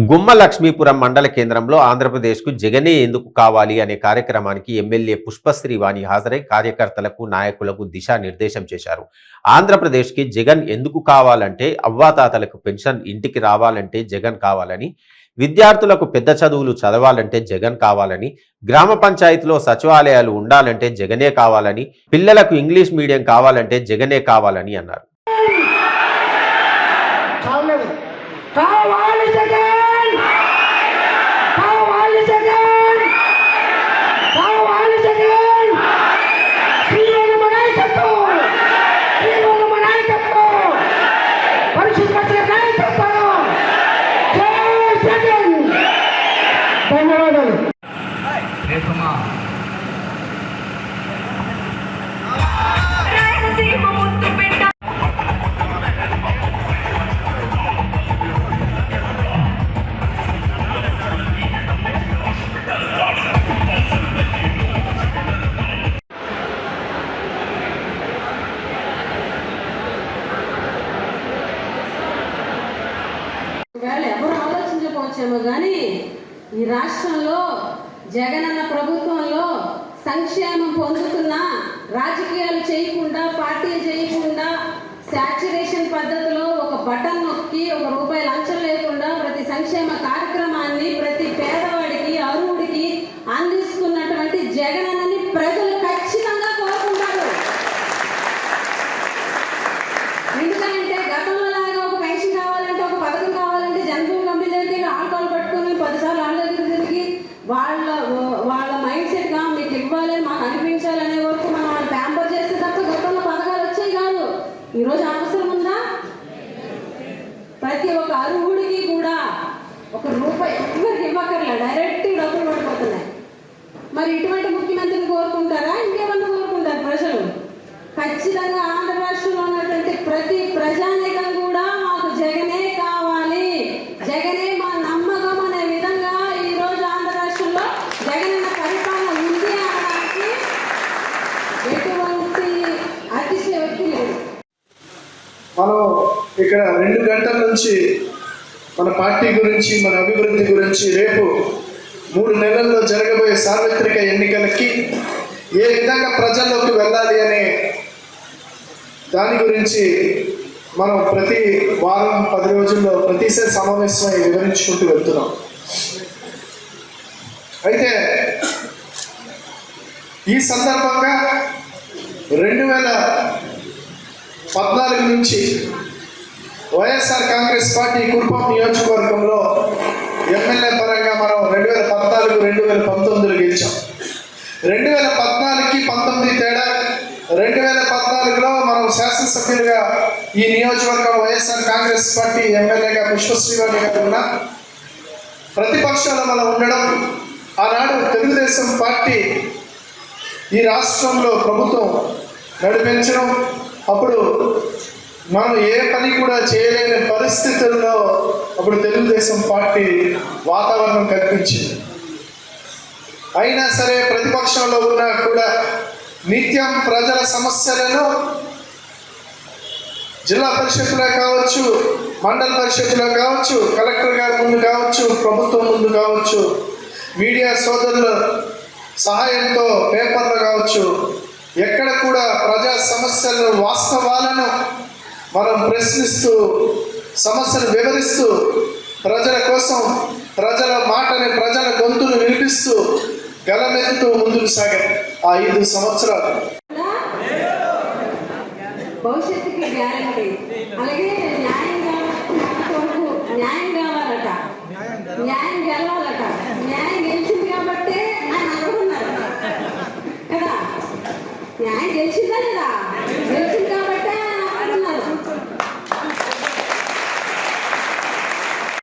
గుమ్మ లక్ష్మీపురం మండల కేంద్రంలో ఆంధ్రప్రదేశ్కు జగనే ఎందుకు కావాలి అనే కార్యక్రమానికి ఎమ్మెల్యే పుష్పశ్రీ వాణి హాజరై కార్యకర్తలకు నాయకులకు దిశానిర్దేశం చేశారు. ఆంధ్రప్రదేశ్కి జగన్ ఎందుకు కావాలంటే అవ్వాతాతలకు పెన్షన్ ఇంటికి రావాలంటే జగన్ కావాలని, విద్యార్థులకు పెద్ద చదువులు చదవాలంటే జగన్ కావాలని, గ్రామ పంచాయతీలో సచివాలయాలు ఉండాలంటే జగనే కావాలని, పిల్లలకు ఇంగ్లీష్ మీడియం కావాలంటే జగనే కావాలని అన్నారు. కావాలి జగన్, కావాలి జగన్, కావాలి జగన్. శ్రీరామ నాయకత్వం, శ్రీరామ నాయకత్వం, పరిశుభ్రత నాయకత్వం. జై జగన్. ధన్యవాదాలు. ఎవరు ఆలోచించకపోవచ్చేమో కానీ ఈ రాష్ట్రంలో జగనన్న ప్రభుత్వంలో సంక్షేమం పొందుతున్న, రాజకీయాలు చేయకుండా, పార్టీలు చేయకుండా, శాచ్యురేషన్ పద్ధతిలో ఒక బటన్ నొక్కి ₹1 లంచం లేకుండా ప్రతి సంక్షేమ కార్యక్రమాన్ని ప్రతి పేదవాడికి, అర్హుడికి అందిస్తున్నటువంటి జగనన్నని ప్రజలు ఖచ్చితంగా కోరుకుంటారు. ఎందుకంటే గతంలో లాగా ఒక పెన్షన్ కావాలంటే, ఒక పథకం కావాలంటే జనరల్ కంపెనీ దగ్గరికి ఆల్కహాల్ పట్టుకుని 10 సార్లు వాళ్ళ దగ్గర తిరిగి వాళ్ళ మైండ్ సెట్ గా మీకు ఇవ్వాలని, మాకు అనిపించాలనే వరకు మనం వాళ్ళు ప్యాంపర్ చేస్తే తప్ప గతంలో పథకాలు వచ్చాయి కాదు. ఈరోజు అవసరం ఉందా? ప్రతి ఒక్క అర్హుడికి కూడా ₹1 ఎవరికి ఇవ్వక్కర్లే, డైరెక్ట్ డబ్బులు పడిపోతున్నాయి. మరి ఇటువంటి ముఖ్యమంత్రిని కోరుకుంటారా? ఇంకేమన్నా కోరుకుంటారు ప్రజలు? ఖచ్చితంగా ఆంధ్ర రాష్ట్రంలో ఉన్నటువంటి ప్రతి ప్రజానీకం కూడా మాకు జగనే కావాలి, జగనే మా నమ్మకం అనే విధంగా ఈ రోజు ఆంధ్ర రాష్ట్రంలో జగనన్న పరిపాలన ఉంది అనడానికి ఎటువంటి అతిశయోక్తి లేదు. మనం ఇక్కడ 2 గంటల నుంచి మన పార్టీ గురించి, మన అభివృద్ధి గురించి, రేపు 3 నెలల్లో జరగబోయే సార్వత్రిక ఎన్నికలకి ఏ విధంగా ప్రజల్లోకి వెళ్ళాలి అనే దాని గురించి మనం ప్రతి వారం 10 రోజుల్లో ప్రతిసారి సమావేశమై వివరించుకుంటూ వెళ్తున్నాం. అయితే ఈ సందర్భంగా 2014 నుంచి వైఎస్ఆర్ కాంగ్రెస్ పార్టీ కుర్పం నియోజకవర్గంలో ఎమ్మెల్యే పరంగా మనం 2014, 2019 గెలిచాం. 2014కి 19 తేడా. 2014లో మనం శాసనసభ్యులుగా ఈ నియోజకవర్గం వైఎస్ఆర్ కాంగ్రెస్ పార్టీ ఎమ్మెల్యేగా పుష్పశ్రీ వాణి గారు ఉన్నా, ప్రతిపక్షంలో మనం ఉండడం, ఆనాడు తెలుగుదేశం పార్టీ ఈ రాష్ట్రంలో ప్రభుత్వం నడిపించడం, అప్పుడు మనం ఏ పని కూడా చేయలేని పరిస్థితుల్లో అప్పుడు తెలుగుదేశం పార్టీ వాతావరణం కల్పించింది. అయినా సరే ప్రతిపక్షంలో ఉన్నా కూడా నిత్యం ప్రజల సమస్యలను జిల్లా పరిషత్తులో కావచ్చు, మండల పరిషత్తులో కావచ్చు, కలెక్టర్ గారి ముందు కావచ్చు, ప్రభుత్వం ముందు కావచ్చు, మీడియా సోదరుల సహాయంతో పేపర్లు కావచ్చు, ఎక్కడ కూడా ప్రజా సమస్యలను, వాస్తవాలను మనం ప్రశ్నిస్తూ, సమస్యను వివరిస్తూ, ప్రజల కోసం ప్రజల మాటని, ప్రజల గొంతును వినిపిస్తూ గలమెత్తుతూ ముందుకు సాగాం ఆ 5 సంవత్సరాలు. భవిష్యత్తుకి గ్యారంటీ. అలాగే న్యాయం కావాలట, న్యాయం గెలవాలట. న్యాయం గెలిచింది కాబట్టి ఆయన అనుకున్నారు కదా. న్యాయం గెలిచిందా లేదా? గెలిచింది కాబట్టి